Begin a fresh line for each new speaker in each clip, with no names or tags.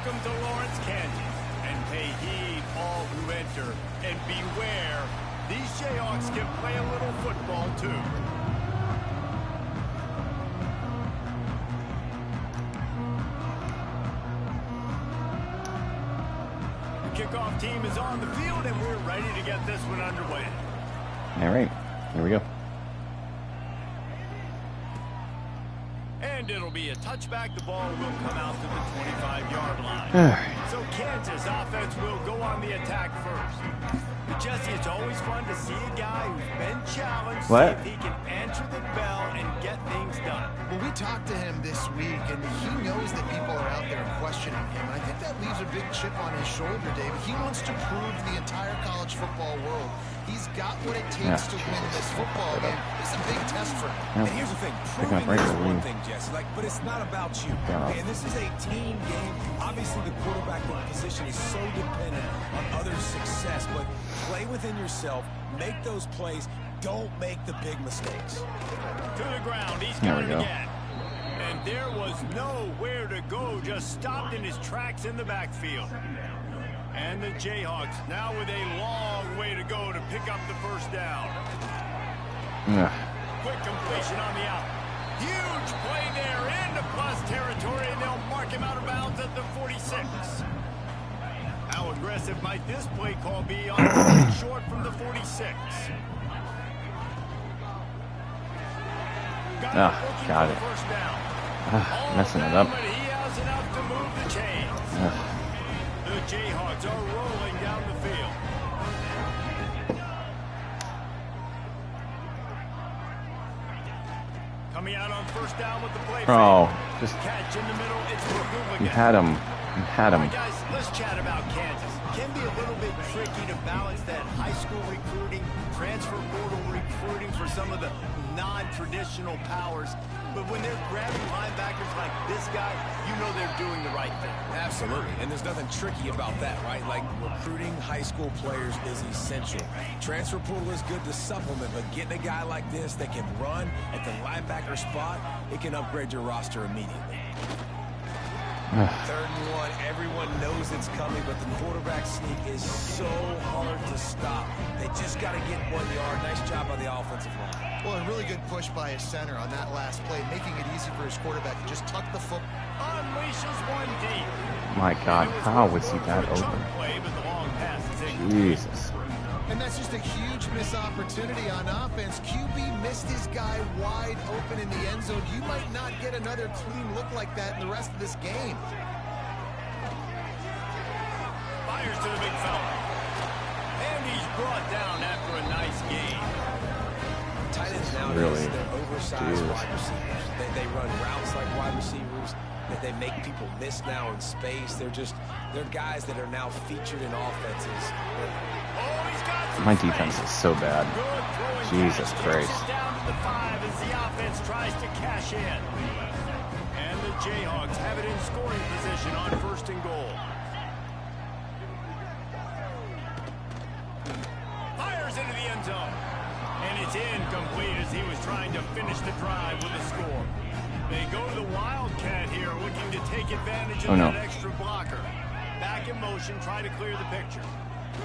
Welcome to Lawrence, Kansas, and pay heed all who enter, and beware, these Jayhawks can play a little football too. The kickoff team is on the field, and we're ready to get this one underway.
All right, here we go.
And it'll be a touchback. The ball will come out to the 25-yard line.
Right.
So Kansas offense will go on the attack first. But Jesse, it's always fun to see a guy who's been challenged, see if he can answer the bell and get things done.
Well, we talked to him this week, and he knows that people are out there questioning him. And I think that leaves a big chip on his shoulder, David. He wants to prove to the entire college football world he's got what it takes to win this football game. It's a big test for him.
And here's the thing, proving is one thing, Jesse, but it's not about you. And this is a team game. Obviously, the quarterback position is so dependent on others' success, but play within yourself, make those plays, don't make the big mistakes.
To the ground, he's got it again. And there was nowhere to go, just stopped in his tracks in the backfield. And the Jayhawks now with a long way to go to pick up the first down. Quick completion on the out. Huge play there into plus territory, and they'll mark him out of bounds at the 46. How aggressive might this play call be on short from the 46?
Got it. Messing it up.
He has enough to move the chains. The Jayhawks are rolling down the field. Coming out on first down with the play.
Just
catch in the middle. It's McGough.
You had him. You had him.
All right, guys, let's chat about Kansas. Can be a little bit tricky to balance that high school recruiting, transfer portal recruiting for some of the non-traditional powers. But when they're grabbing linebackers like this guy, you know they're doing the right thing.
Absolutely, and there's nothing tricky about that, right? Like, recruiting high school players is essential. Transfer portal is good to supplement, but getting a guy like this that can run at the linebacker spot, it can upgrade your roster immediately. 3rd and 1, everyone knows it's coming, but the quarterback sneak is so hard to stop. They just got to get 1 yard. Nice job by the offensive line.
Well, a really good push by his center on that last play, making it easy for his quarterback to just tuck the foot.
Unleashes one deep.
My God, how was he that open? Jesus.
And that's just a huge missed opportunity on offense. QB missed his guy wide open in the end zone. You might not get another clean look like that in the rest of this game.
Fires to the big fella. And he's brought down after a nice game.
Tight ends nowadays, they're oversized wide receivers. They run routes like wide receivers. They make people miss now in space. They're guys that are now featured in offenses.
My defense is so bad. Jesus Christ.
Down to the 5 as the offense tries to cash in. And the Jayhawks have it in scoring position on 1st and goal. Fires into the end zone. And it's incomplete as he was trying to finish the drive with a score. They go to the Wildcat here, looking to take advantage of that extra blocker. Back in motion, try to clear the picture.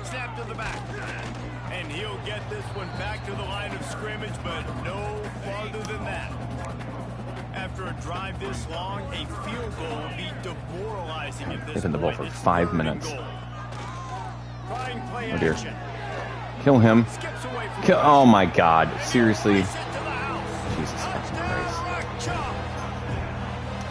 Snap to the back. And he'll get this one back to the line of scrimmage, but no farther than that. After a drive this long, a field goal will be demoralizing at this
They've been the ball for 5 minutes.
Trying play
Oh dear.
action.
Kill him. Kill. Oh my God. Seriously. Jesus fucking Christ.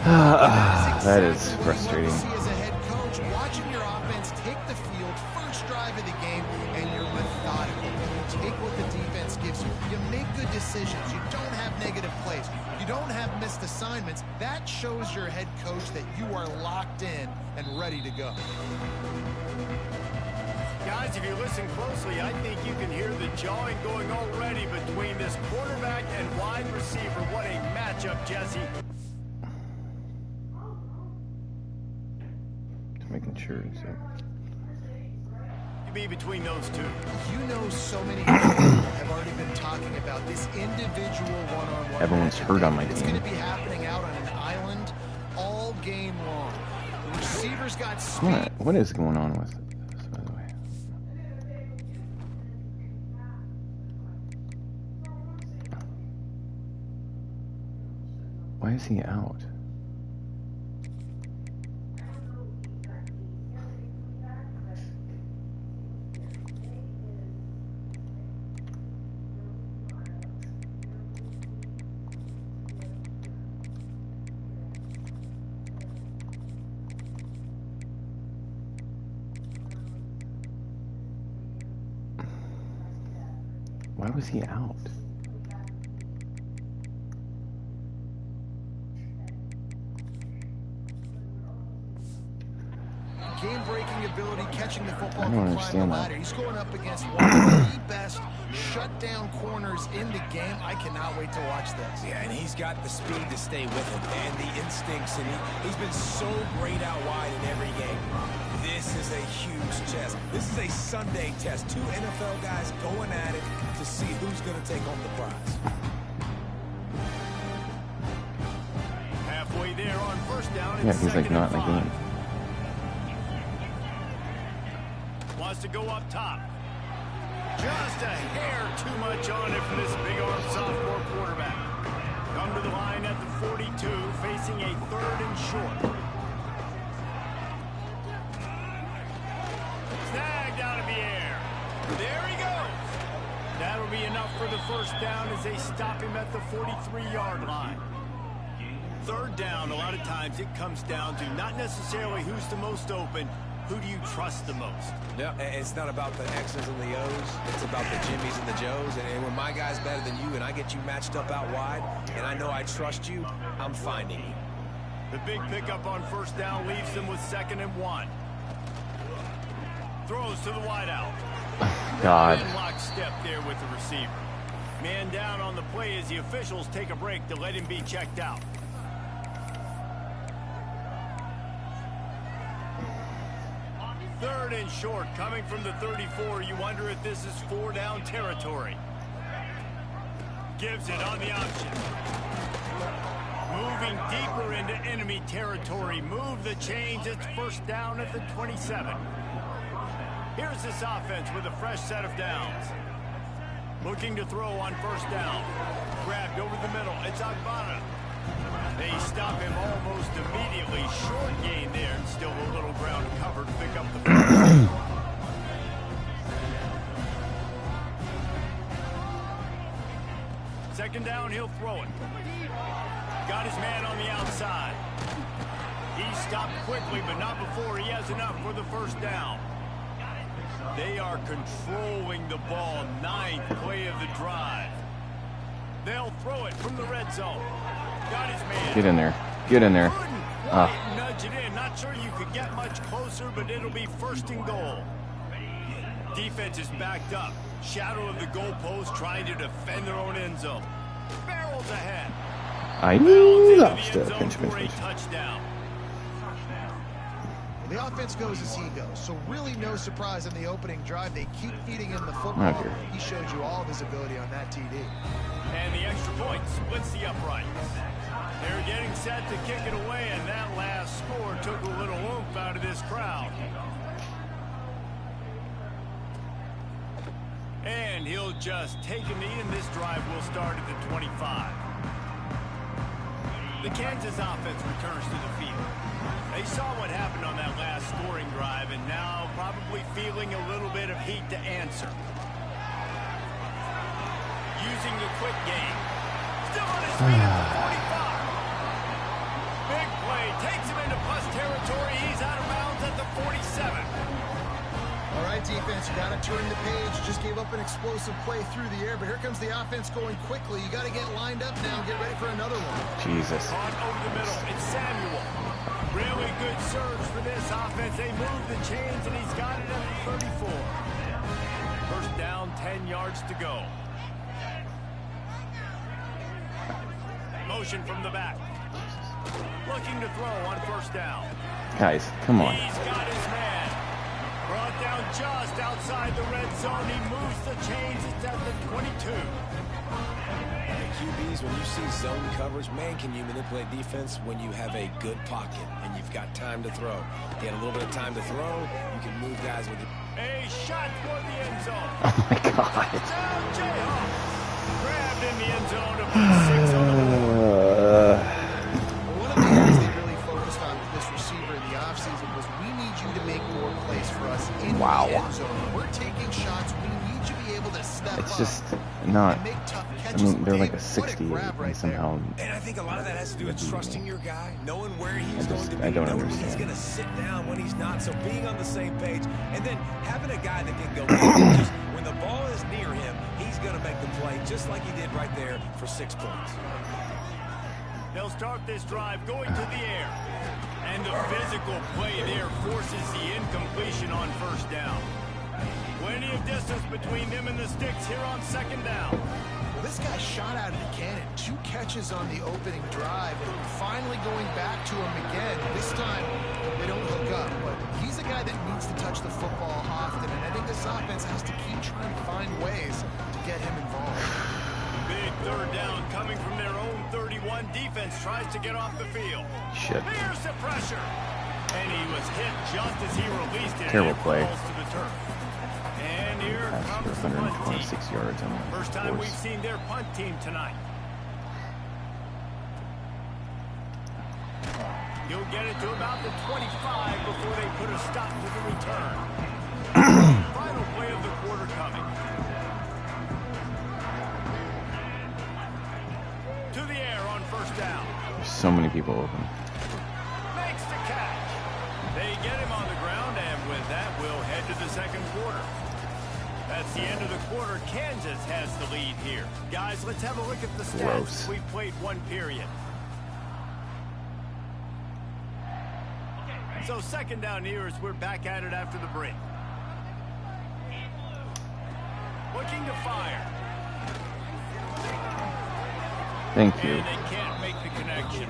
That is frustrating.
As a head coach, watching your offense take the field, first drive of the game, and you're methodical. You take what the defense gives you. You make good decisions. You don't have negative plays. You don't have missed assignments. That shows your head coach that you are locked in and ready to go.
Guys, if you listen closely, I think you can hear the jawing going already between this quarterback and wide receiver. What a matchup, Jesse.
Making sure. So.
Be between those two.
You know, so many people have already been talking about this individual one-on-one.
Everyone's hurt on my team.
It's going to be happening out on an island all game long. We're receivers got speed.
What is going on with this, by the way? Why is he out? Why was he out?
Game-breaking ability, catching the football.
I don't understand that.
He's going up against one of the best shutdown corners in the game. I cannot wait to watch this.
Yeah, and he's got the speed to stay with him and the instincts, and he's been so great out wide in every game. This is a huge test. This is a Sunday test. Two NFL guys going at it to see who's going to take home the prize.
Halfway there on first down.
Yeah, he's like not in the game.
Wants to go up top. Just a hair too much on it for this big-arm sophomore quarterback. Come to the line at the 42, facing a 3rd and short. Snagged out of the air. There he goes. That'll be enough for the first down as they stop him at the 43-yard line. 3rd down, a lot of times it comes down to not necessarily who's the most open, who do you trust the most?
No, it's not about the X's and the O's. It's about the Jimmys and the Joes. And when my guy's better than you and I get you matched up out wide and I know I trust you, I'm finding you.
The big pickup on first down leaves them with 2nd and 1. Throws to the wideout.
God.
In lockstep there with the receiver. Man down on the play as the officials take a break to let him be checked out. Third and short, coming from the 34. You wonder if this is 4-down territory. Gives it on the option. Moving deeper into enemy territory. Move the chains. It's first down at the 27. Here's this offense with a fresh set of downs. Looking to throw on first down. Grabbed over the middle. It's Agbana. They stop him almost immediately. Short gain there. Still a little ground covered. Pick up the first. Second down, he'll throw it. Got his man on the outside. He stopped quickly, but not before he has enough for the first down. They are controlling the ball. 9th play of the drive. They'll throw it from the red zone. Got his man.
Get in there. Get in there.
Nudge it in. Not sure you could get much closer, but it'll be 1st and goal. Defense is backed up. Shadow of the goalpost, trying to defend their own end zone. Barrels ahead.
I lost it. Pinch.
Touchdown.
The offense goes as he goes, so really no surprise in the opening drive. They keep feeding him the football.
Okay.
He showed you all of his ability on that TD.
And the extra point splits the uprights. They're getting set to kick it away, and that last score took a little oomph out of this crowd. And he'll just take a knee, and this drive will start at the 25. The Kansas offense returns to the field. They saw what happened on that last scoring drive, and now probably feeling a little bit of heat to answer. Using the quick game. Still on his feet at the 45. Big play. Takes him into plus territory. He's out of bounds at the 47.
All right, defense, you got to turn the page. Just gave up an explosive play through the air, but here comes the offense going quickly. You got to get lined up now and get ready for another one.
Jesus.
On over the middle. It's Samuel. Really good surge for this offense. They move the chains, and he's got it at the 34. First down, 10 yards to go. Motion from the back. Looking to throw on first down.
Guys, come on.
He's got his man. Brought down just outside the red zone. He moves the chains. It's at the 22.
QBs, when you see zone coverage, man, can you manipulate defense when you have a good pocket and you've got time to throw. You had a little bit of time to throw, you can move guys with it.
A shot toward the end zone.
Oh my God.
Touchdown, Jayhawk. Grabbed in the end zone to put 6 on the board.
One of the things they really focused on with this receiver in the offseason was we need you to make more plays for us in the end zone. We're taking shots. We need you to be able to step
It's
up
just not.
and make tough
I
catches.
mean, they're like a
Dave, what
60
grab right
and somehow.
And I think a lot of that has to do with trusting your guy, knowing where he's going to be,
I don't
knowing when he's
understand.
going to sit down, when he's not. So being on the same page, and then having a guy that can go just when the ball is near him, he's going to make the play just like he did right there for 6 points.
They'll start this drive going to the air. And the physical play there forces the incompletion on first down. Plenty of distance between them and the sticks here on second down.
Well, this guy shot out of the cannon. 2 catches on the opening drive, and finally going back to him again. This time, they don't hook up, but he's a guy that needs to touch the football often, and I think this offense has to keep trying to find ways to get him involved.
Big third down coming from their own 31. Defense tries to get off the field.
Shit.
Here's the pressure. And he was hit just as he released it.
Terrible
and it
play.
falls to the turf. And here
Pass
comes
for
the punt team.
126 yards on the
First time we've
course.
seen their punt team tonight. He'll get it to about the 25 before they put a stop to the return. Final play of the quarter coming. To the air on first down.
There's so many people open.
Makes the catch. They get him on the ground, and with that, we'll head to the second quarter. That's the end of the quarter. Kansas has the lead here. Guys, let's have a look at the stats.
Gross.
We've played 1 period. So second down here as we're back at it after the break. Looking to fire.
Thank you.
And they can't make the connection.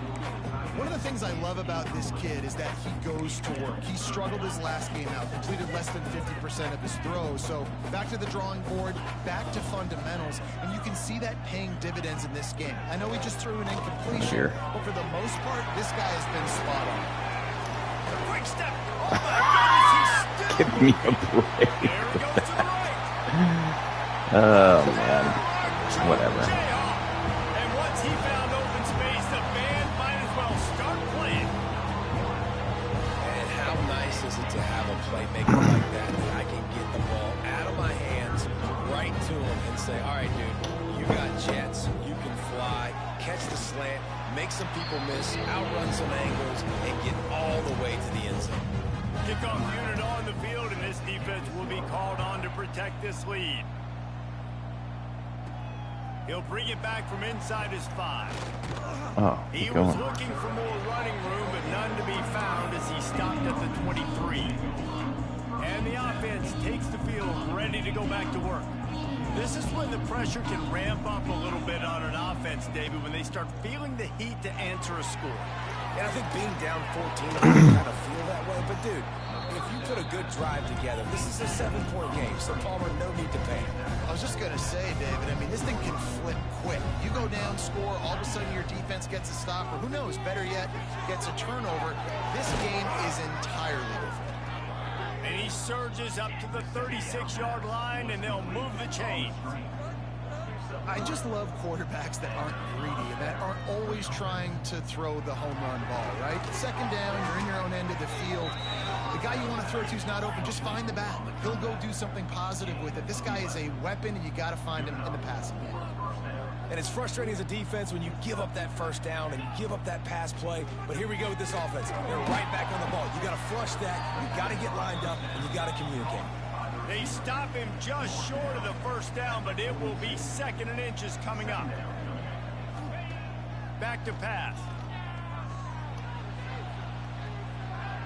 One of the things I love about this kid is that he goes to work. He struggled his last game out, completed less than 50% of his throws. So back to the drawing board, back to fundamentals, and you can see that paying dividends in this game. I know he just threw an incompletion, but for the most part, this guy has been spot on.
Quick step. Oh my goodness, he's still.
Give me a break.
There he goes to the right.
Oh man. Whatever.
And once he found open space, the band might as well start playing.
And how nice is it to have a playmaker like that I can get the ball out of my hands right to him and say, all right, dude, you got jets, you can fly, catch the slant, make some people miss, outrun some angles, and get all the way to the end zone.
Kickoff unit on the field, and this defense will be called on to protect this lead. He'll bring it back from inside his 5.
Oh,
He
keep
was
going.
looking for more running room, but none to be found as he stopped at the 23. And the offense takes the field ready to go back to work. This is when the pressure can ramp up a little bit on an offense, David, when they start feeling the heat to answer a score.
And I think being down 14, you kind of feel that way. But, dude, if you put a good drive together, this is a 7-point game, so Palmer, no need to panic.
I was just going to say, David, I mean, this thing can flip quick. You go down, score, all of a sudden your defense gets a stop, or who knows, better yet, gets a turnover. This game is entirely different.
And he surges up to the 36-yard line, and they'll move the chain.
I just love quarterbacks that aren't greedy and that aren't always trying to throw the home run ball, right? Second down, you're in your own end of the field. The guy you want to throw to is not open. Just find the bat. He'll go do something positive with it. This guy is a weapon, and you got to find him in the passing game.
And it's frustrating as a defense when you give up that first down and you give up that pass play. But here we go with this offense. They're right back on the ball. You got to flush that. You got to get lined up, and you got to communicate.
They stop him just short of the first down, but it will be 2nd and inches coming up. Back to pass.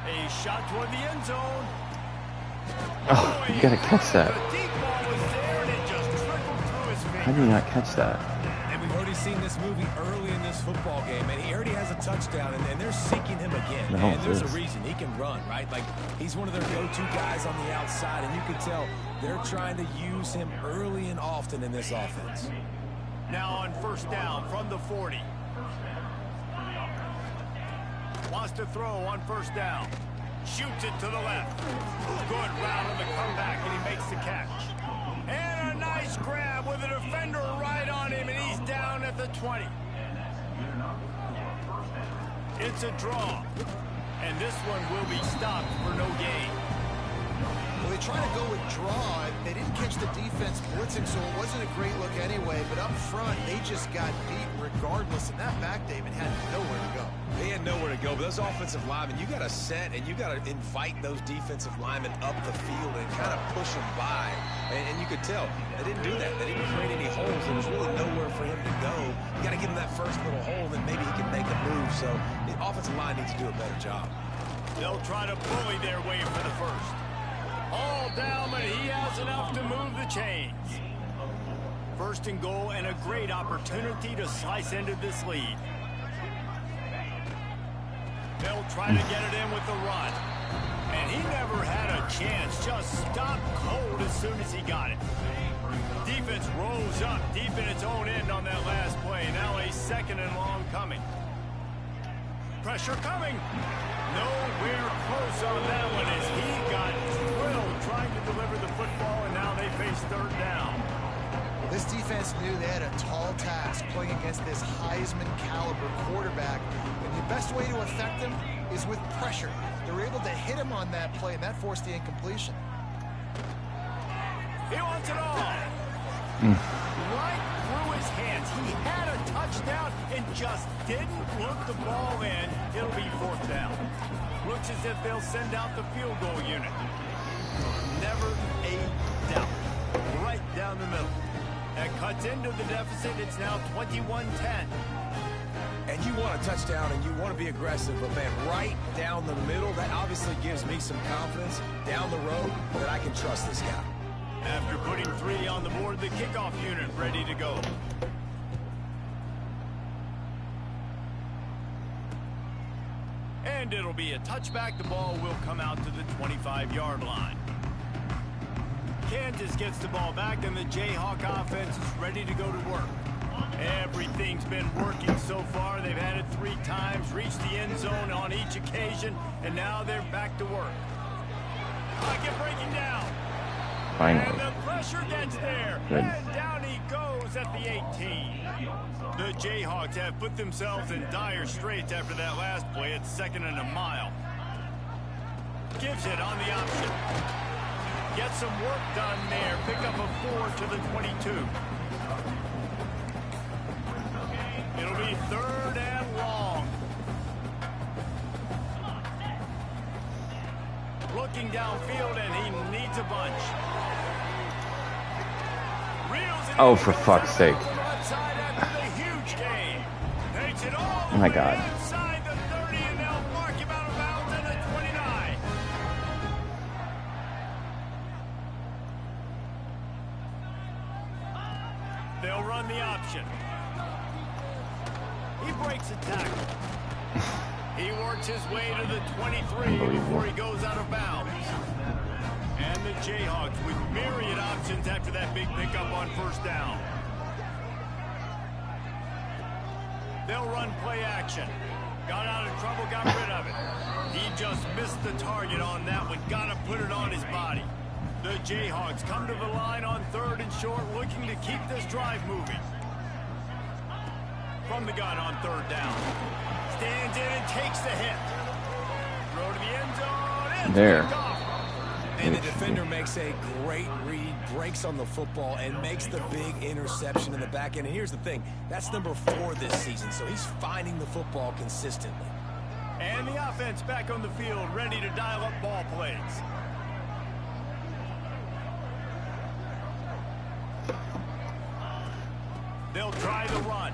A shot toward the end zone.
Oh, you gotta catch that.
The deep ball was there, and it just trickled through his
How do
fingers.
you not catch that?
And we've already seen this movie early in this football game, and he already has a touchdown, and they're seeking him again.
No,
And there's a
this.
reason. He can run, right? Like, he's one of their go-to guys on the outside, and you can tell they're trying to use him early and often in this offense.
Now on first down from the 40. Wants to throw on first down. Shoots it to the left. Good route on the comeback, and he makes the catch. And a nice grab with a defender right on him, and he's down at the 20. It's a draw. And this one will be stopped for no gain.
Well, they try to go with draw. They didn't catch the defense blitzing, so it wasn't a great look anyway. But up front, they just got beat regardless. And that back, David, had nowhere to go.
They had nowhere to go. But those offensive linemen, you got to set and you got to invite those defensive linemen up the field and kind of push them by. And you could tell they didn't do that. They didn't create any holes. There was really nowhere for him to go. You got to give him that first little hole, then maybe he can make a move. So the offensive line needs to do a better job.
They'll try to bully their way for the first. All down, but he has enough to move the chains. First and goal, and a great opportunity to slice into this lead. They'll try to get it in with the run. And he never had a chance. Just stopped cold as soon as he got it. Defense rose up deep in its own end on that last play. Now a second and long coming. Pressure coming. Nowhere close on that one as he got drilled trying to deliver the football, and now they face third down.
This defense knew they had a tall task playing against this Heisman caliber quarterback, and the best way to affect him is with pressure. They were able to hit him on that play, and that forced the incompletion.
He wants it all. Right through his hands. He had a touchdown and just didn't look the ball in. It'll be fourth down. Looks as if they'll send out the field goal unit. Never a doubt. Right down the middle. That cuts into the deficit. It's now 21-10.
And you want a touchdown and you want to be aggressive, but man, right down the middle, that obviously gives me some confidence down the road that I can trust this guy.
After putting 3 on the board, the kickoff unit ready to go. And it'll be a touchback. The ball will come out to the 25-yard line. Kansas gets the ball back, and the Jayhawk offense is ready to go to work. Everything's been working so far. They've had it 3 times, reached the end zone on each occasion, and now they're back to work. Pocket breaking down.
Finally.
And the pressure gets there.
Good.
And down he goes at the 18. The Jayhawks have put themselves in dire straits after that last play. It's 2nd and a mile. Gives it on the option. Get some work done there. Pick up a 4 to the 22. It'll be 3rd and long. Looking downfield, and he needs a bunch.
Oh, for fuck's sake. Oh my God.
Inside the 30, and they'll mark him out of bounds at the 29. They'll run the option. He breaks a tackle. He works his way to the 23 before he goes out of bounds. And the Jayhawks with myriad options after that big pickup on first down. They'll run play action. Got out of trouble, got rid of it. He just missed the target on that one. Got to put it on his body. The Jayhawks come to the line on 3rd and short, looking to keep this drive moving. From the gun on 3rd down. Stands in and takes the hit. Throw to the end zone. And
there.
And the defender makes a great read, breaks on the football, and makes the big interception in the back end. And here's the thing, that's number 4 this season, so he's finding the football consistently.
And the offense back on the field, ready to dial up ball plays. They'll try the run.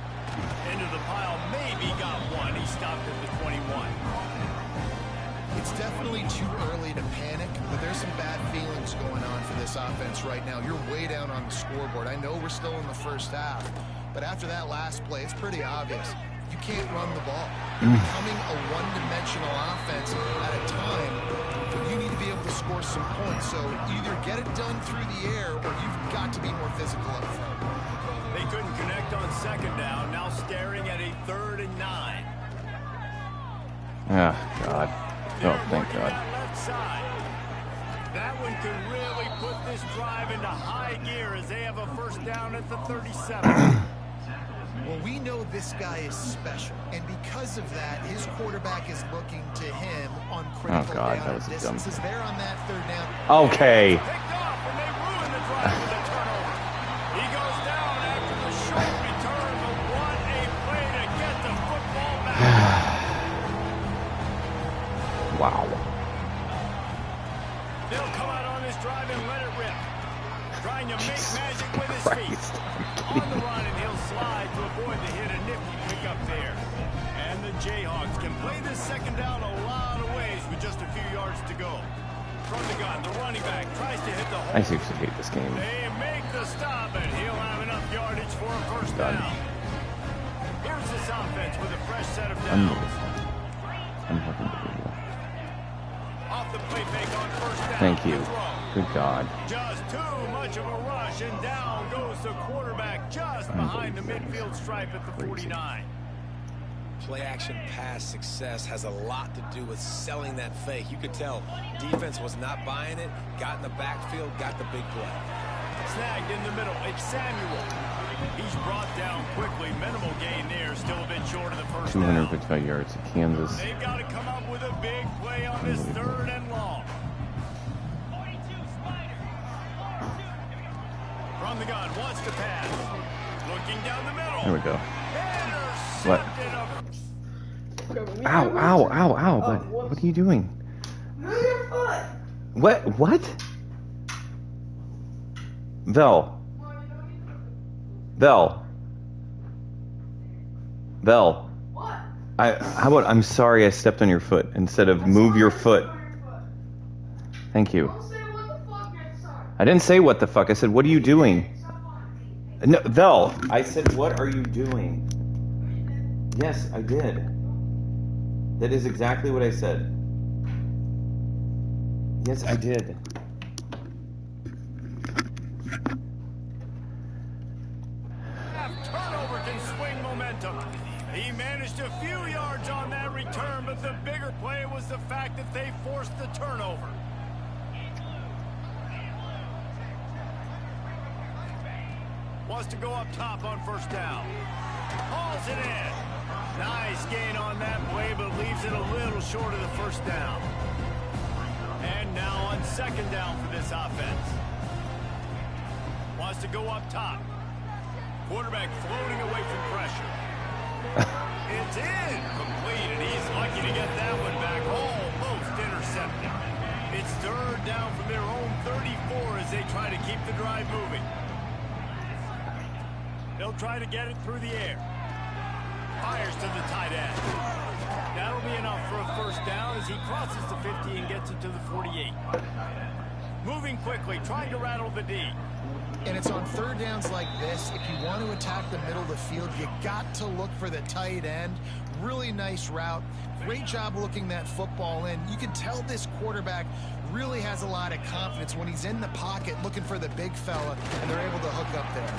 Into the pile, maybe got one. He stopped at the 21.
It's definitely too early to panic, but there's some bad feelings going on for this offense right now. You're way down on the scoreboard. I know we're still in the first half, but after that last play, it's pretty obvious. You can't run the ball. You're becoming a one-dimensional offense at a time when you need to be able to score some points. So either get it done through the air or you've got to be more physical up front.
They couldn't connect on second down, now staring at a 3rd and 9.
Ah, God. Oh, thank God.
That left side. That one could really put this drive into high gear as they have a 1st down at the 37.
Well, we know this guy is special, and because of that, his quarterback is looking to him on critical down distances. They're on that 3rd down.
Okay.
Picked off, and they ruin the drive with a turnover. He goes down after the short return, but what a play to get the football back.
Wow.
They'll come out on this drive and let it rip. Trying to make magic with his feet. On the run, and he'll slide to avoid the hit. A nifty pickup there. And the Jayhawks can play this 2nd down a lot of ways with just a few yards to go. From the gun, the running back tries to hit the hole.
I seriously hate this game.
They make the stop, and he'll have enough yardage for a 1st down. Here's this offense with a fresh set of downs.
Unbelievable.
Off the play fake on 1st down.
Thank you. Good God.
Just too much of a rush, and down goes the quarterback just behind the midfield stripe at the 49.
Play action pass success has a lot to do with selling that fake. You could tell defense was not buying it, got in the backfield, got the big play.
Snagged in the middle, it's Samuel. He's brought down quickly. Minimal gain there, still a bit short of the 1st down.
255 yards to Kansas.
They've got to come up with a big play on this 3rd and long. From the gun, wants to pass. Looking down the middle.
There we go. What? Ow, ow, ow, ow. What are you doing?
Move your foot.
What? Vel.
What?
How about I'm sorry I stepped on your foot instead of move your foot. Thank you.
Don't say what the fuck, you're sorry.
I didn't say what the fuck. I said, what are you doing? No, Vel, I said, what are you doing? Yes, I did. That is exactly what I said. Yes, I did.
Turnover can swing momentum. He managed a few yards on that return, but the bigger play was the fact that they forced the turnover. Wants to go up top on 1st down. Hauls it in. Nice gain on that play, but leaves it a little short of the 1st down. And now on 2nd down for this offense. Wants to go up top. Quarterback floating away from pressure. It's in. Complete, and he's lucky to get that one back. Almost intercepted. It's 3rd down from their own 34 as they try to keep the drive moving. They'll try to get it through the air. Fires to the tight end. That'll be enough for a 1st down as he crosses the 50 and gets it to the 48. Moving quickly, trying to rattle the D.
And it's on 3rd downs like this. If you want to attack the middle of the field, you got to look for the tight end. Really nice route. Great job looking that football in. You can tell this quarterback really has a lot of confidence when he's in the pocket looking for the big fella, and they're able to hook up there.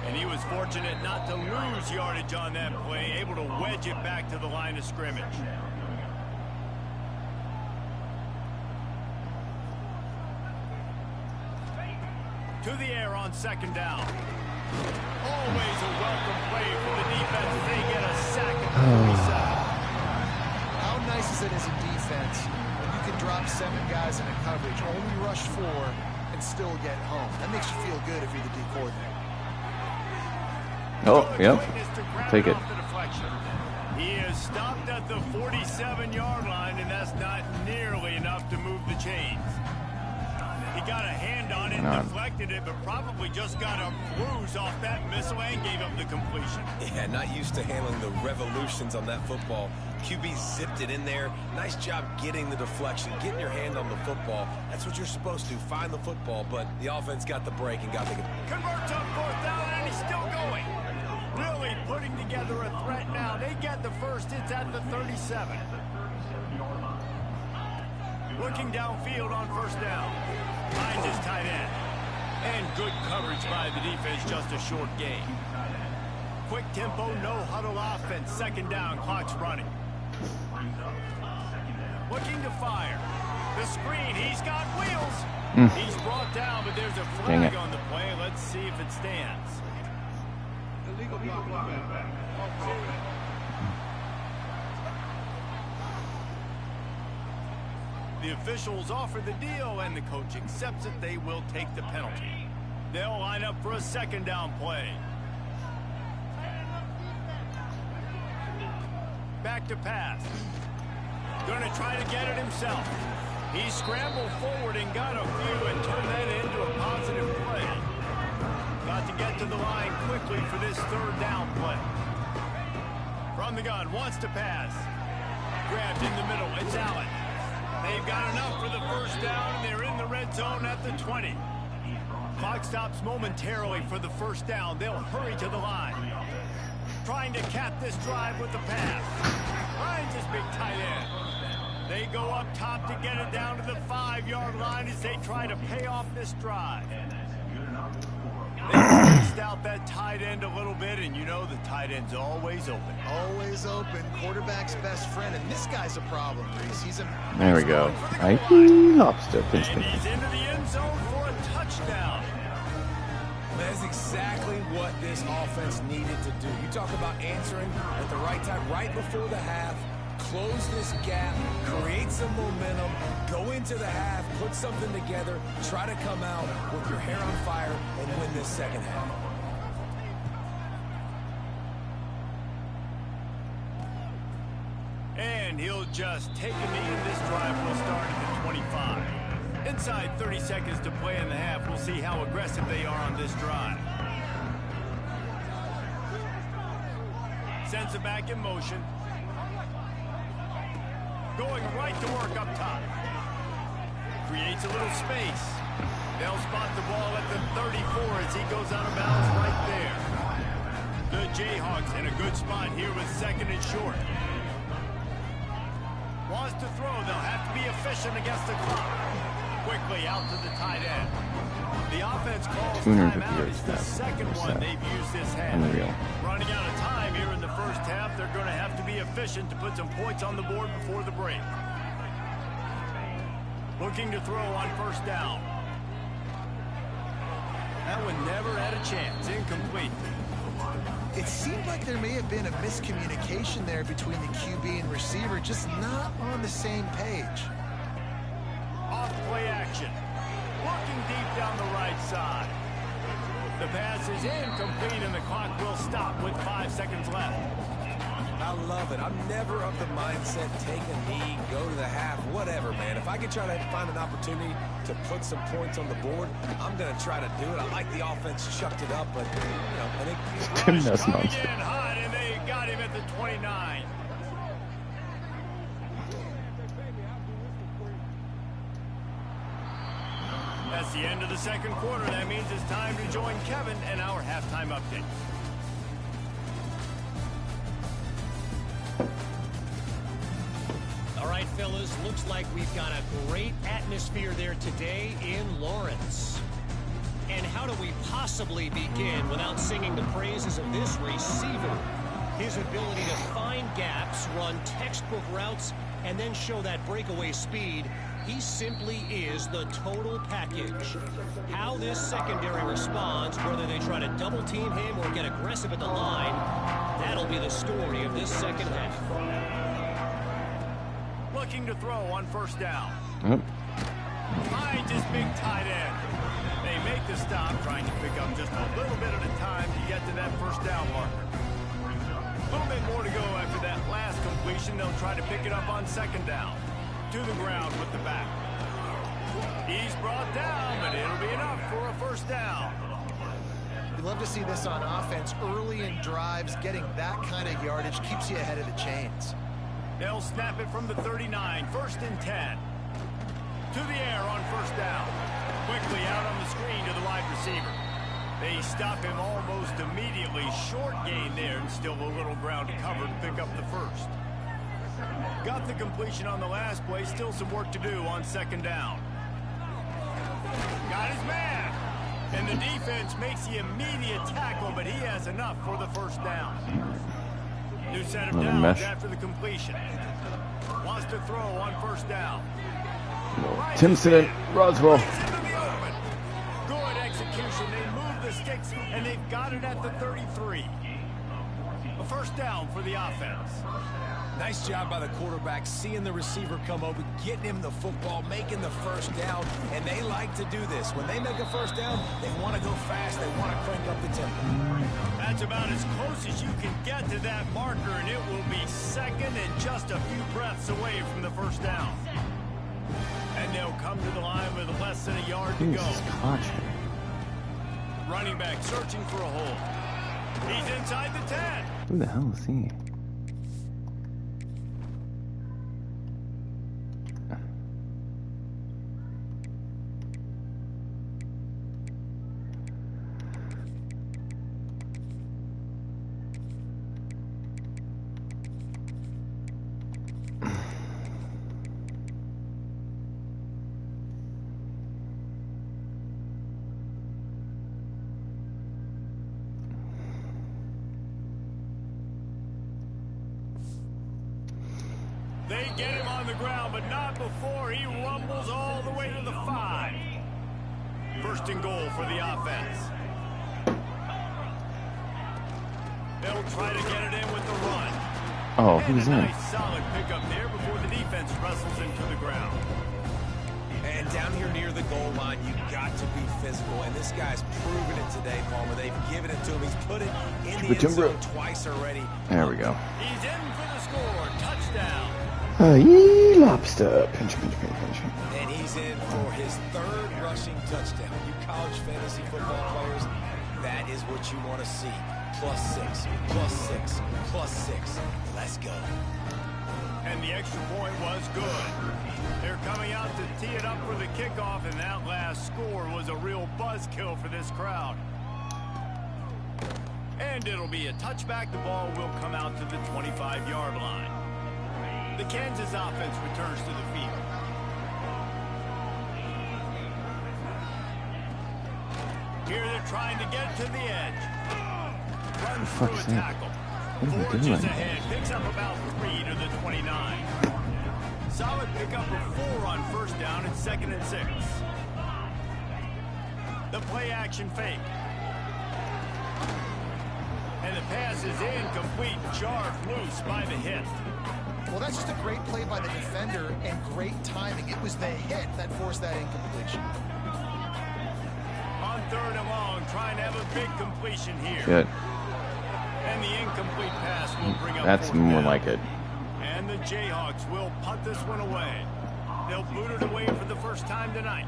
And he was fortunate not to lose yardage on that play, able to wedge it back to the line of scrimmage. To the air on 2nd down. Always a welcome play for the defense as they get a sack at the 37.
How nice is it as a defense when you can drop 7 guys in a coverage, only rush 4, and still get home? That makes you feel good if you're the D coordinator.
Oh, yep. Take it.
He is stopped at the 47-yard line, and that's not nearly enough to move the chains. He got a hand on it, deflected it, but probably just got a bruise off that missile and gave up the completion.
Yeah, not used to handling the revolutions on that football. QB zipped it in there. Nice job getting the deflection, getting your hand on the football. That's what you're supposed to, find the football, but the offense got the break and got the...
Converts on 4th down, and he's still going. Really putting together a threat now. They get the 1st. It's at the 37. Looking downfield on 1st down. Finds his tight end. And good coverage by the defense, just a short gain. Quick tempo, no huddle offense. Second down, clock's running. Looking to fire. The screen, he's got wheels. He's brought down, but there's a flag on the play. Let's see if it stands. Illegal block. The officials offer the deal, and the coach accepts it. They will take the penalty. They'll line up for a second down play. Back to pass. Going to try to get it himself. He scrambled forward and got a few and turned that into a positive play. Got to get to the line quickly for this third down play. From the gun, wants to pass. Grabbed in the middle, it's Allen. They've got enough for the first down, and they're in the red zone at the 20. Clock stops momentarily for the first down. They'll hurry to the line. Trying to cap this drive with the pass. Finds his big tight end. They go up top to get it down to the 5-yard line as they try to pay off this drive. They spaced out that tight end a little bit, and you know the tight end's always open.
Always open. Quarterback's best friend, and this guy's a problem, Reese. He's a...
There we go.
And he's into the end zone for a touchdown.
That's exactly what this offense needed to do. You talk about answering at the right time, right before the half, close this gap, create some momentum, go into the half, put something together, try to come out with your hair on fire and win this second half.
And he'll just take a knee, and this drive will start at the 25. Inside 30 seconds to play in the half. We'll see how aggressive they are on this drive. Sends it back in motion. Going right to work up top. Creates a little space. They'll spot the ball at the 34 as he goes out of bounds right there. The Jayhawks in a good spot here with second and short. Wants to throw. They'll have to be efficient against the clock. Quickly out to the tight end. The offense calls timeout. It's the second one they've used this half. Running out of time here in the first half. They're going to have to be efficient to put some points on the board before the break. Looking to throw on first down. That one never had a chance. Incomplete.
It seemed like there may have been a miscommunication there between the QB and receiver, just not on the same page.
Off play action. Looking deep down the right side. The pass is incomplete, and the clock will stop with 5 seconds left.
I love it. I'm never of the mindset, take a knee, go to the half, whatever, man. If I can try to find an opportunity to put some points on the board, I'm going to try to do it. I like the offense chucked it up, but, you know, I think...
Rush coming in hot, and they got him at the 29. That's the end of the second quarter. That means it's time to join Kevin and our halftime update.
All right, fellas, looks like we've got a great atmosphere there today in Lawrence. And how do we possibly begin without singing the praises of this receiver? His ability to find gaps, run textbook routes, and then show that breakaway speed. He simply is the total package. How this secondary responds, whether they try to double team him or get aggressive at the line, that'll be the story of this second half.
Looking to throw on first down. Finds his big tight end. They make the stop, trying to pick up just a little bit at a time to get to that first down marker. A little bit more to go after that last completion. They'll try to pick it up on second down. To the ground with the back. He's brought down, but it'll be enough for a first down.
We'd love to see this on offense early in drives. Getting that kind of yardage keeps you ahead of the chains.
They'll snap it from the 39, first and 10. To the air on first down. Quickly out on the screen to the wide receiver. They stop him almost immediately. Short gain there, and still a little ground to cover to pick up the first. Got the completion on the last play. Still some work to do on second down. Got his man. And the defense makes the immediate tackle, but he has enough for the first down. New set of downs after the completion. Wants to throw on first down.
Timpson and Roswell.
Good execution. They move the sticks, and they've got it at the 33. A first down for the offense.
Nice job by the quarterback, seeing the receiver come over, getting him the football, making the first down, and they like to do this. When they make a first down, they want to go fast, they want to crank up the tempo.
That's about as close as you can get to that marker, and it will be second and just a few breaths away from the first down. And they'll come to the line with less than a yard to go. Running back searching for a hole. He's inside the 10.
Who the hell is he?
They get him on the ground, but not before he rumbles all the way to the 5. First and goal for the offense. They'll try to get it in with the run.
Oh, who's in?
Nice solid pickup there before the defense wrestles him to the ground.
And down here near the goal line, you've got to be physical. And this guy's proven it today, Palmer. They've given it to him. He's put it in the end zone twice already.
There we go.
He's in for the score. Touchdown.
Lobster. Pinch.
And he's in for his third rushing touchdown. You college fantasy football players, that is what you want to see. +6, +6, +6. Let's go.
And the extra point was good. They're coming out to tee it up for the kickoff, and that last score was a real buzzkill for this crowd. And it'll be a touchback. The ball will come out to the 25-yard line. The Kansas offense returns to the field. Here they're trying to get to the edge. Runs through a tackle. Forges ahead, picks up about 3 to the 29. Solid pickup of 4 on first down and 2nd and 6. The play action fake. And the pass is incomplete, jarred loose by the hit.
Well, that's just a great play by the defender and great timing. It was the hit that forced that incompletion.
On 3rd and long, trying to have a big completion here.
Good.
And the incomplete pass will bring up
That's more like it.
And the Jayhawks will punt this one away. They'll boot it away for the first time tonight.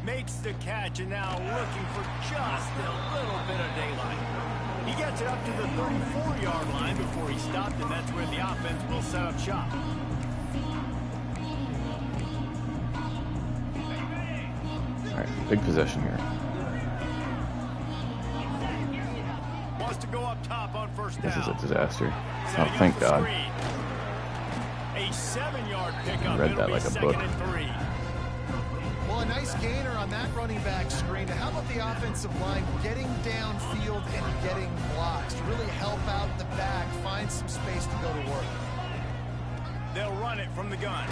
Makes the catch, and now looking for just a little bit of daylight. He gets it up to the 34-yard line before he stopped, and that's where the offense will set up shop.
All right, big possession here.
Wants to go up top on first down.
This is a disaster. Oh, thank God.
A 7-yard pickup.
Read that like a book.
Well, a nice gainer on that running back screen. How about the offensive line getting downfield and getting blocks to really help out the back, find some space to go to work.
They'll run it from the gun.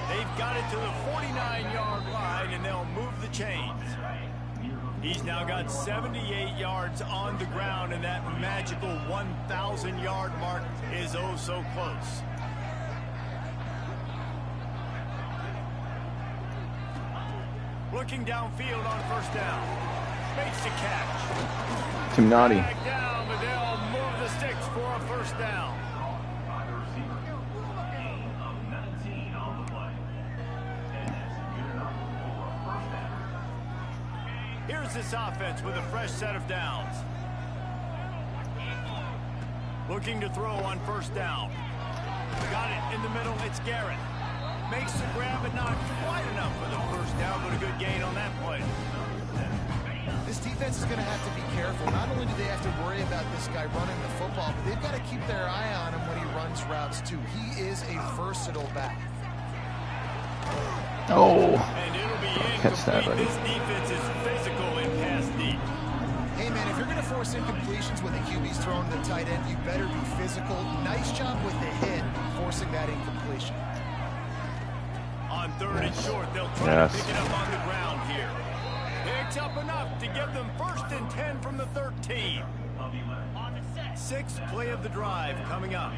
They've got it to the 49-yard line, and they'll move the chains. He's now got 78 yards on the ground, and that magical 1,000-yard mark is oh so close. Looking downfield on first down. Makes the catch.
Timnati.
Back down, but they'll move the sticks for a first down. Here's this offense with a fresh set of downs. Looking to throw on first down. Got it in the middle. It's Garrett. Makes the grab, but not quite enough for the first down, but a good gain on that play.
This defense is going to have to be careful. Not only do they have to worry about this guy running the football, but they've got to keep their eye on him when he runs routes too. He is a versatile back.
Oh,
And it'll be
catch that,
incomplete.
buddy.
This defense is physical in pass deep.
Hey, man, if you're going to force incompletions when the QB's throwing the tight end, you better be physical. Nice job with the hit, forcing that incompletion.
On third and short, they'll try to pick it up on the ground here. Picks up enough to give them 1st and 10 from the 13. 6th play of the drive coming up.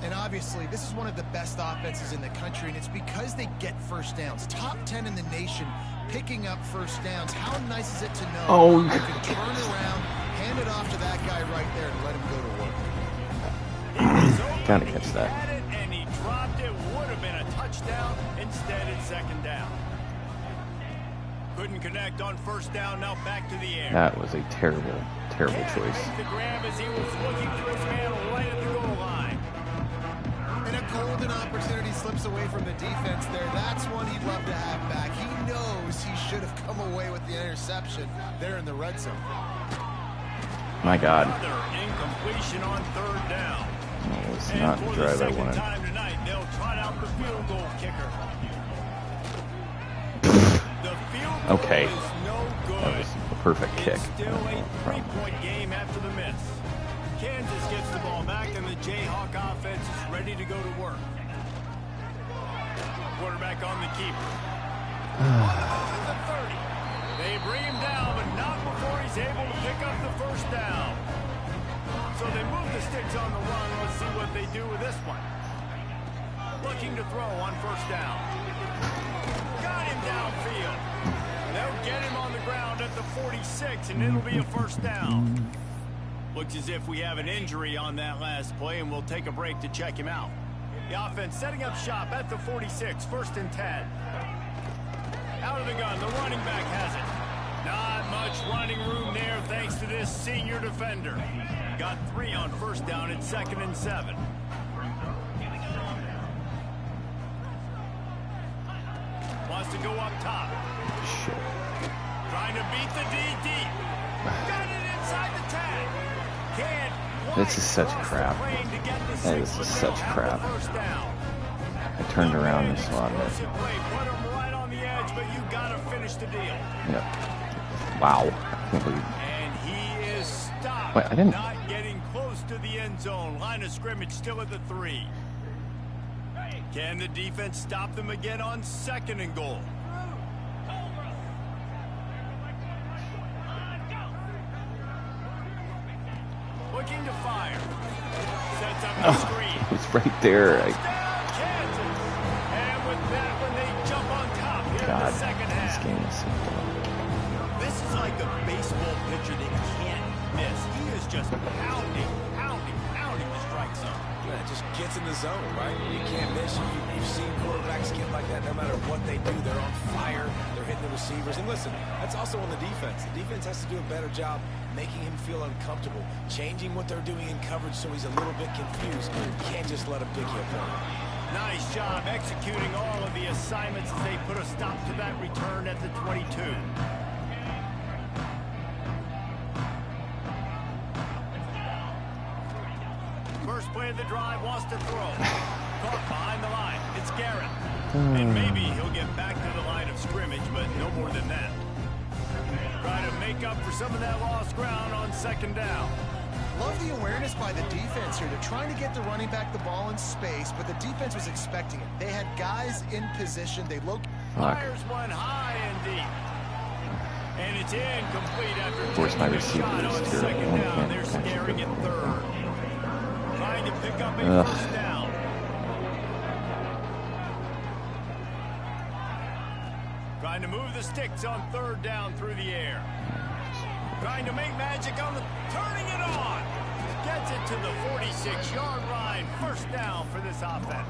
And obviously, this is one of the best offenses in the country, and it's because they get first downs. Top 10 in the nation picking up first downs. How nice is it to know you can turn around, hand it off to that guy right there, and let him go to work?
Gotta catch that.
Had it, and he dropped it. Would have been a touchdown. Instead, it's 2nd down. Couldn't connect on 1st down. Now back to the air.
That was a terrible, terrible choice.
Made the grab as he was looking for his man right at the goal line.
And a golden opportunity slips away from the defense there. That's one he'd love to have back. He knows he should have come away with the interception there in the red zone.
My God.
Another incompletion on 3rd down.
That was
And
not
for
the drive I
second
wanted.
time tonight, they'll trot out the field goal kicker. The field goal
Okay.
is no good.
That was a perfect kick.
It's still a 3-point game after the miss. Kansas gets the ball back, and the Jayhawk offense is ready to go to work. Quarterback on the keeper. On the 30. They bring him down, but not before he's able to pick up the 1st down. So they move the sticks on the run. Let's see what they do with this one. Looking to throw on 1st down. Got him downfield. They'll get him on the ground at the 46, and it'll be a 1st down. Looks as if we have an injury on that last play, and we'll take a break to check him out. The offense setting up shop at the 46, 1st and 10. Out of the gun, the running back has it. Not much running room there thanks to this senior defender. Got 3 on 1st down at 2nd and 7. Wants to go up top.
Shit.
Trying to beat the D deep. Got it inside the tag. Can't
This is such crap. Hey, this is such crap. I turned around and saw it.
Put him right on the edge, but you gotta finish the deal.
Yep. Wow. I can't believe.
And he is stopped.
Wait, I didn't-
Not getting close to the end zone. Line of scrimmage still at the 3. Can the defense stop them again on 2nd and goal? Looking to fire. Sets up the screen.
It's right there.
Touchdown, Kansas. And with that, when they jump on top here in the
God,
2nd
this
half.
game is so dumb.
This is like a baseball pitcher that can't miss. He is just pounding the strike zone.
Man, it just gets in the zone, right? You can't miss. You've seen quarterbacks get like that no matter what they do. They're on fire. They're hitting the receivers. And listen, that's also on the defense. The defense has to do a better job making him feel uncomfortable, changing what they're doing in coverage so he's a little bit confused. You can't just let him pick you apart.
Nice job executing all of the assignments as they put a stop to that return at the 22. First play of the drive, wants to throw. Caught behind the line. It's Garrett. And maybe he'll get back to the line of scrimmage, but no more than that. Try to make up for some of that lost ground on 2nd down.
Love the awareness by the defense here. They're trying to get the running back the ball in space, but the defense was expecting it. They had guys in position. They looked.
Fires one high and deep. And it's incomplete after
Of course, my
taking a
receiver
shot
is
on
terrible.
2nd
I
down.
can't
They're
actually
staring
go
at
for it.
3rd. Trying to pick up a
Ugh.
1st down. Trying to move the sticks on 3rd down through the air. Trying to make magic on the... Turning it on! Gets it to the 46-yard line. 1st down for this offense.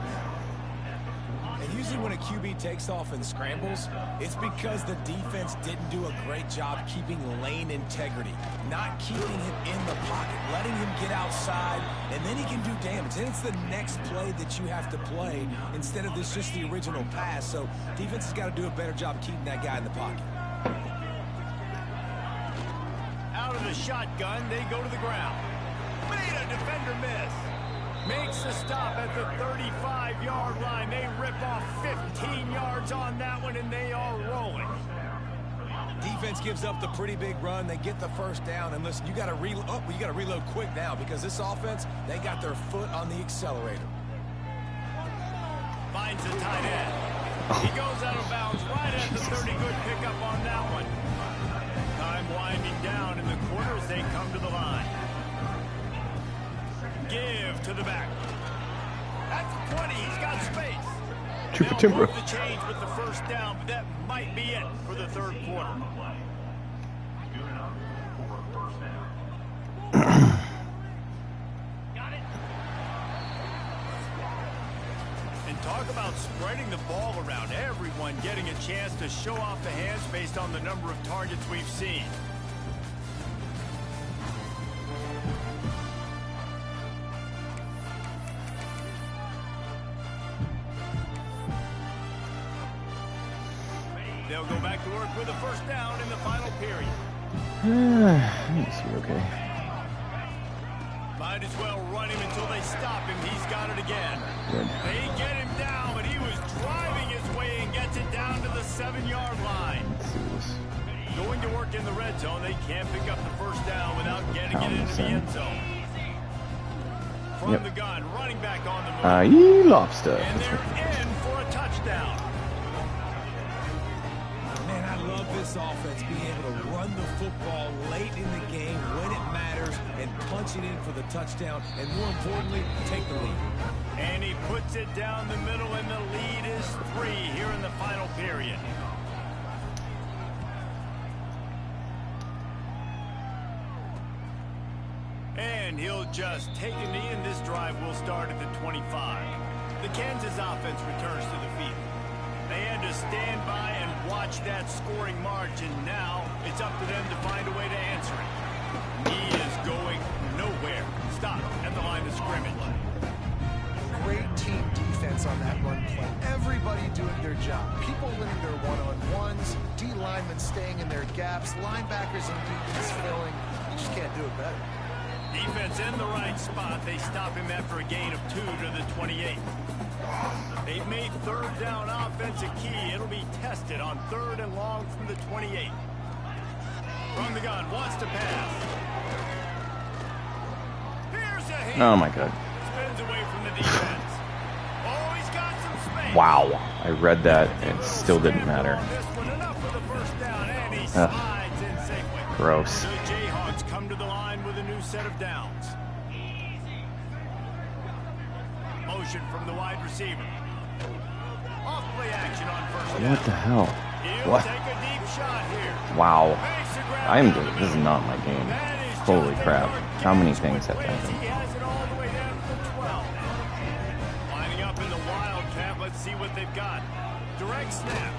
And usually when a QB takes off and scrambles, it's because the defense didn't do a great job keeping lane integrity, not keeping him in the pocket, letting him get outside, and then he can do damage. Then it's the next play that you have to play instead of this just the original pass. So defense has got to do a better job keeping that guy in the pocket.
Out of the shotgun, they go to the ground. Made a defender miss. Makes makes the stop at the 35-yard line. They rip off 15 yards on that one, and they are rolling.
Defense gives up the pretty big run. They get the first down, and listen, you got to reload quick now because this offense, they got their foot on the accelerator.
Finds the tight end. He goes out of bounds right at the 30. Good pickup on that one. Time winding down in the quarter as they come to the line. Give to the back. At the 20, he's got space. They'll move the change with the first down, but that might be it for the third quarter. And talk about spreading the ball around. Everyone getting a chance to show off the hands based on the number of targets we've seen. They'll go back to work with a first down in the final period.
Let me see, okay.
Might as well run him until they stop him. He's got it again.
Good.
They get him down, but he was driving his way and gets it down to the 7-yard line.
Let's see this.
Going to work in the red zone. They can't pick up the first down without getting it into the end zone. From the gun, running back on the move.
Lobster.
And they're in for a touchdown.
Man, I love this offense being able to run the football late in the game when it matters and punch it in for the touchdown, and more importantly, take the lead.
And he puts it down the middle, and the lead is 3 here in the final period. And he'll just take a knee, and this drive will start at the 25. The Kansas offense returns to the field. They had to stand by and watch that scoring march, and now it's up to them to find a way to answer it. He is going nowhere. Stop at the line of scrimmage.
Great team defense on that run play. Everybody doing their job. People winning their one-on-ones, D linemen staying in their gaps, linebackers and DBs filling. You just can't do it better.
Defense in the right spot. They stop him after a gain of 2 to the 28. They've made third down offense a key. It'll be tested on 3rd and long from the 28. From the gun, wants to pass. Here's a hit.
Oh my god.
Spins away from the defense. Oh, he's got some space.
Wow. I read that and it still didn't matter.
This one enough for the first down, and he slides in safely.
Gross.
The Jayhawks come to the line with a new set of downs. Motion from the wide receiver. Off play action on first down.
What the hell?
He'll
What?
take a deep shot here.
Wow.
Makes the grab.
This is not my game.
That is
Holy
Jonathan
crap.
Martinez
How many things have
with Wentz.
happened?
He has it all the way down to the 12. Lining up in the Wildcat. Let's see what they've got. Direct snap.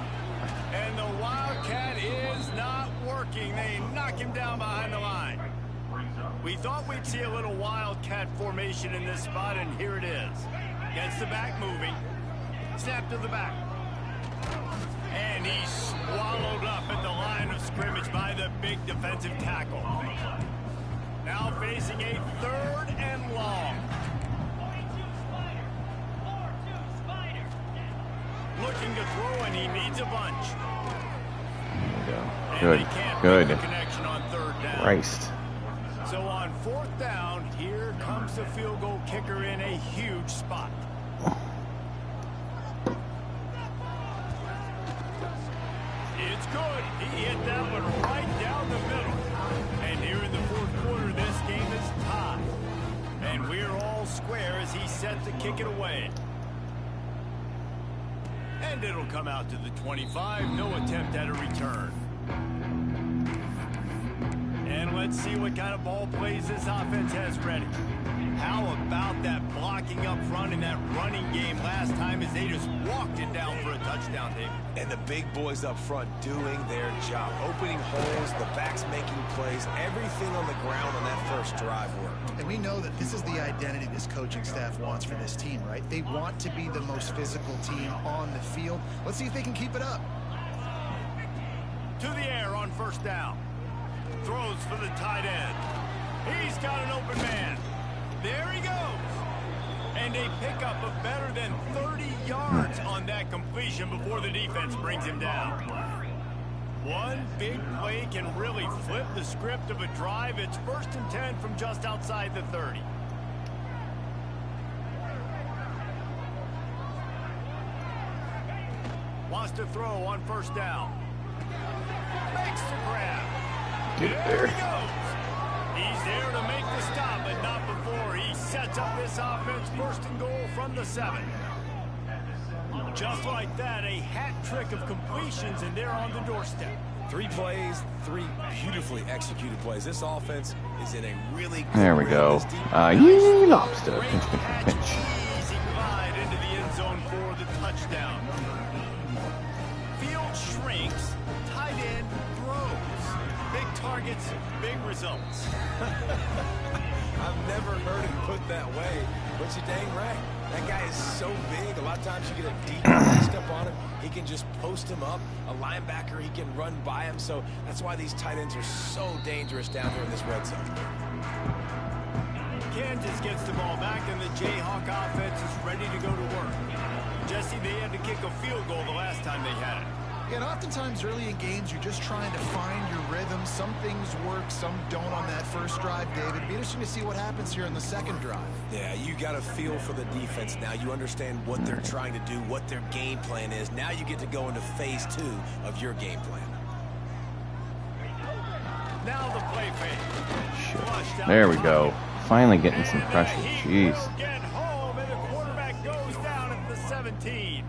And the Wildcat is not working. They knock him down behind the line. We thought we'd see a little Wildcat formation in this spot, and here it is. Gets the back moving. Snap to the back. And he's swallowed up at the line of scrimmage by the big defensive tackle. Now facing a 3rd and long. Looking to throw, and he needs a bunch.
There we go. Good. Good.
Connection on 3rd down.
Christ.
So on 4th down, here comes the field goal kicker in a huge spot. It's good. He hit that one right down the middle. And here in the 4th quarter, this game is tied. And we're all square as he set to kick it away. And it'll come out to the 25. No attempt at a return. And let's see what kind of ball plays this offense has ready. How about that blocking up front in that running game last time as they just walked it down for a touchdown, David?
And the big boys up front doing their job. Opening holes, the backs making plays, everything on the ground on that first drive worked.
And we know that this is the identity this coaching staff wants for this team, right? They want to be the most physical team on the field. Let's see if they can keep it up.
To the air on first down. Throws for the tight end. He's got an open man. There he goes. And And a pickup of better than 30 yards on that completion before the defense brings him down. One big play can really flip the script of a drive. It's 1st and 10 from just outside the 30. Wants to throw on 1st down. Makes the grab.
Get it there.
He goes. He's there to make the stop, but not before he sets up this offense. 1st and goal from the 7. Just like that, a hat trick of completions, and they're on the doorstep.
3 plays, 3 beautifully executed plays. This offense is in a really good
There we go.
Nice
Lobster.
great catch, easy glide into the end zone for the touchdown. Field shrinks, tight end throws. Big targets, big results.
I've never heard it put that way, but you're dang right. That guy is so big. A lot of times you get a deep step on him. He can just post him up. A linebacker, he can run by him. So that's why these tight ends are so dangerous down here in this red zone.
Kansas gets the ball back, and the Jayhawk offense is ready to go to work. Jesse, they had to kick a field goal the last time they had it.
And oftentimes early in games, you're just trying to find your rhythm. Some things work, some don't on that first drive, David. It'd be interesting to see what happens here in the second drive.
Yeah, you got a feel for the defense now. You understand what they're trying to do, what their game plan is. Now you get to go into phase 2 of your game plan.
Now the play fake.
There we go. Finally getting some pressure. Jeez.
Get home, and the quarterback goes down at the 17.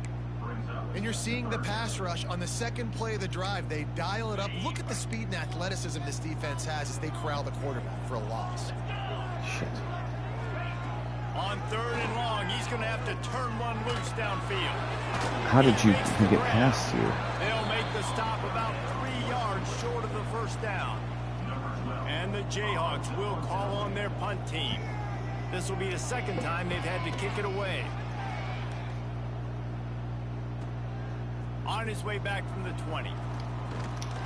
And you're seeing the pass rush on the second play of the drive. They dial it up. Look at the speed and athleticism this defense has as they corral the quarterback for a loss.
Shit.
On 3rd and long, he's going to have to turn one loose downfield.
How did you get past you?
They'll make the stop about 3 yards short of the 1st down. And the Jayhawks will call on their punt team. This will be the 2nd time they've had to kick it away. On his way back from the 20.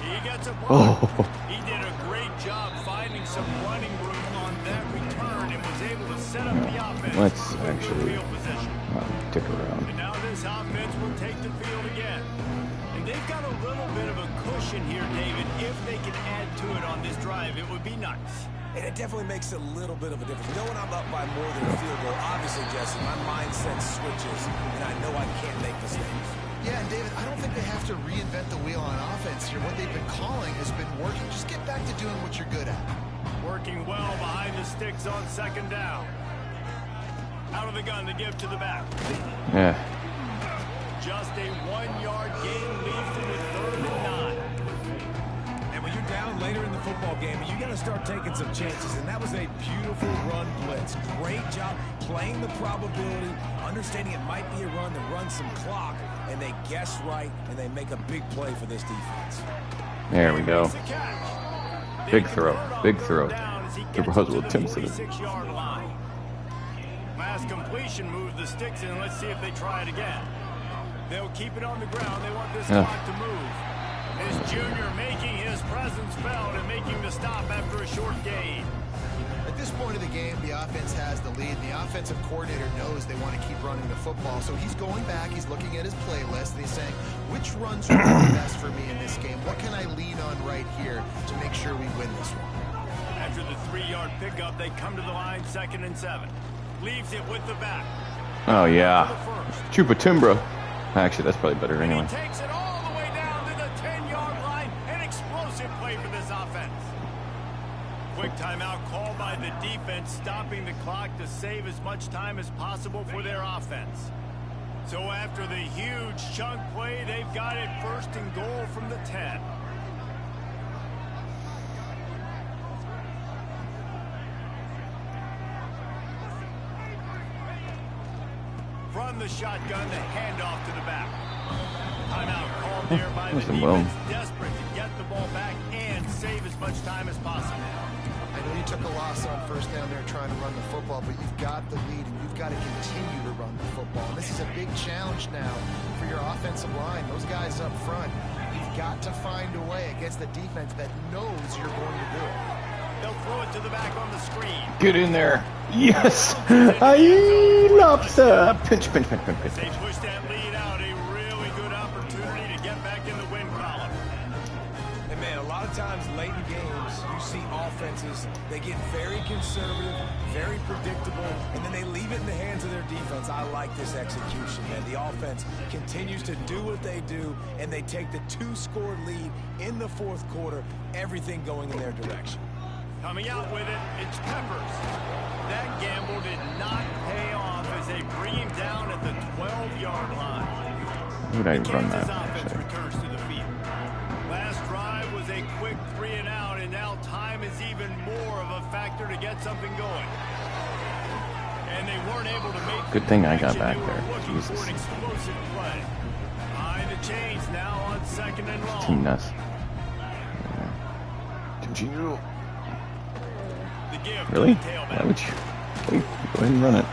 He gets a block. He did a great job finding some running room on that return and was able to set up the offense.
Let's
with
actually
field position.
stick around.
And now this offense will take the field again. And they've got a little bit of a cushion here, David. If they can add to it on this drive, it would be nice.
And it definitely makes a little bit of a difference. Knowing I'm up by more than a field goal, obviously, Jesse, my mindset switches, and I know I can't make mistakes.
Yeah, and David, I don't think they have to reinvent the wheel on offense here. What they've been calling has been working. Just get back to doing what you're good at.
Working well behind the sticks on 2nd down. Out of the gun to give to the back.
Yeah.
Just a 1-yard gain leaves them with 3rd and 9.
And when you're down later in the football game, you got to start taking some chances. And that was a beautiful run blitz. Great job playing the probability, understanding it might be a run to run some clock, and they guess right, and they make a big play for this defense.
There we go. Big throw. Big throw. Cooper Huswell attempts it.
Last completion moves the sticks in. Let's see if they try it again. They'll keep it on the ground. They want this clock to move. This junior making his presence felt and making the stop after a short gain.
At this point of the game, the offense has the lead. The offensive coordinator knows they want to keep running the football. So he's going back, he's looking at his playlist, and he's saying, which runs are the best for me in this game? What can I lean on right here to make sure we win this one?
After the 3-yard pickup, they come to the line, 2nd and 7. Leaves it with the back.
Oh, yeah. Chupa Timbra. Actually, that's probably better anyway.
He takes it all the way down to the 10-yard line. An explosive play for this offense. Quick timeout called by the defense, stopping the clock to save as much time as possible for their offense. So after the huge chunk play, they've got it 1st and goal from the 10. From the shotgun, the handoff to the back. Timeout called there by the defense, desperate to get the ball back and save as much time as possible.
I know you took a loss on 1st down there trying to run the football, but you've got the lead and you've got to continue to run the football. And this is a big challenge now for your offensive line. Those guys up front, you've got to find a way against the defense that knows you're going to do it.
They'll throw it to the back on the screen.
Get in there. Yes. Aye, lobster. Pinch, pinch, pinch, pinch, pinch.
They push that lead out. A really good opportunity to get back in the win column.
And man, a lot of times late in games, you see offenses, they get very conservative, very predictable, and then they leave it in the hands of their defense. I like this execution, man. The offense continues to do what they do, and they take the 2-score lead in the fourth quarter, everything going in their direction.
Coming out with it, it's Peppers. That gamble did not pay off as they bring him down at the 12-yard line.
Would I
The
run
Kansas
that?
offense
Actually?
returns to the field. Last drive was a quick 3-and-out, and now time is even more of a factor to get something going. And they weren't able to make
Good thing I got
the
back
connection they
there.
were looking
Jesus.
for an explosive play. Behind the chains now on 2nd and long.
Team nuts. Continue.
The give
Really?
to the tailback.
Why would you? Wait, go ahead and run it.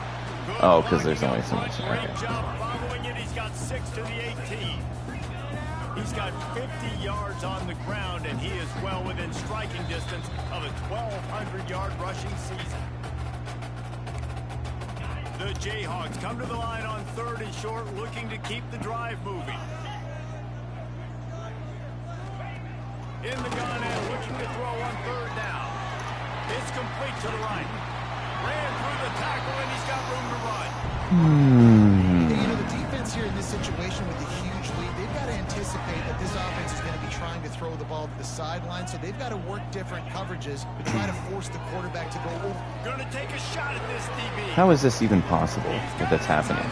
Good
Oh, because there's
blocking
only
up
so much.
front. Great
Okay.
job following it. He's got 6 to the 18. He's got 50 yards on the ground, and he is well within striking distance of a 1,200-yard rushing season. The Jayhawks come to the line on 3rd and short, looking to keep the drive moving. In the gun and looking to throw on 3rd down. It's complete to the right. Ran through the tackle, and he's got room to run.
Hey, you know, the defense here in this situation with a huge lead, they've got to anticipate that this offense is going to be trying to throw the ball to the sideline, so they've got to work different coverages to try to force the quarterback to go over.
Going to take a shot at this DB.
How is this even possible that that's happening?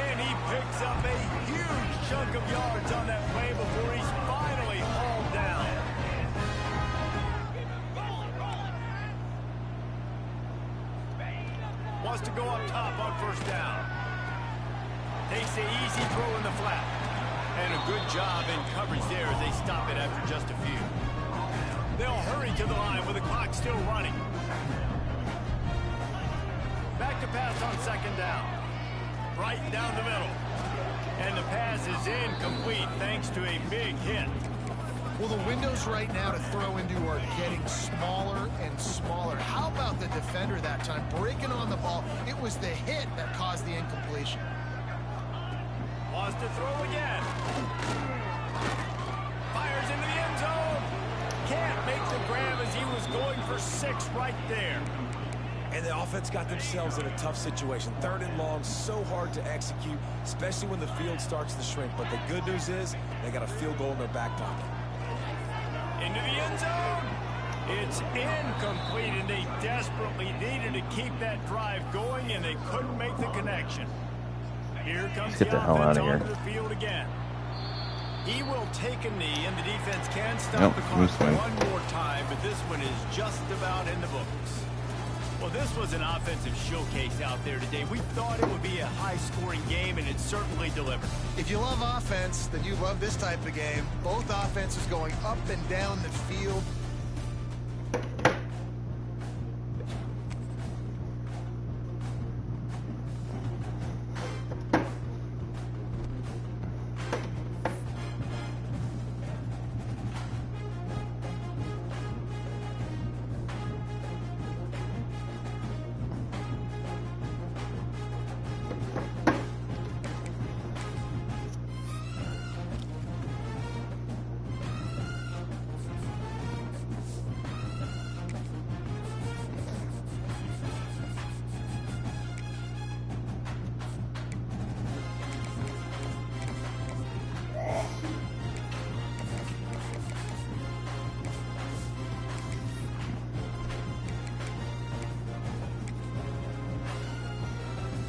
And he picks up a huge chunk of yards on that play before he's finally hauled down. Wants to go up top on 1st down. Takes the easy throw in the flat. And a good job in coverage there as they stop it after just a few. They'll hurry to the line with the clock still running. Back to pass on 2nd down. Right down the middle. And the pass is incomplete thanks to a big hit.
Well, the windows right now to throw into are getting smaller and smaller. How about the defender that time breaking on the ball? It was the hit that caused the incompletion.
Wants to throw again. Fires into the end zone. Can't make the grab as he was going for 6 right there.
And the offense got themselves in a tough situation. 3rd and long, so hard to execute, especially when the field starts to shrink. But the good news is they got a field goal in their back pocket.
Into the end zone. It's incomplete, and they desperately needed to keep that drive going, and they couldn't make the connection. Here comes
Get the hell
offense
out of here.
onto the field again. He will take a knee, and the defense can stop
Nope,
the clock
loose one.
one more time, but this one is just about in the books. Well, this was an offensive showcase out there today. We thought it would be a high-scoring game, and it certainly delivered.
If you love offense, then you love this type of game. Both offenses going up and down the field,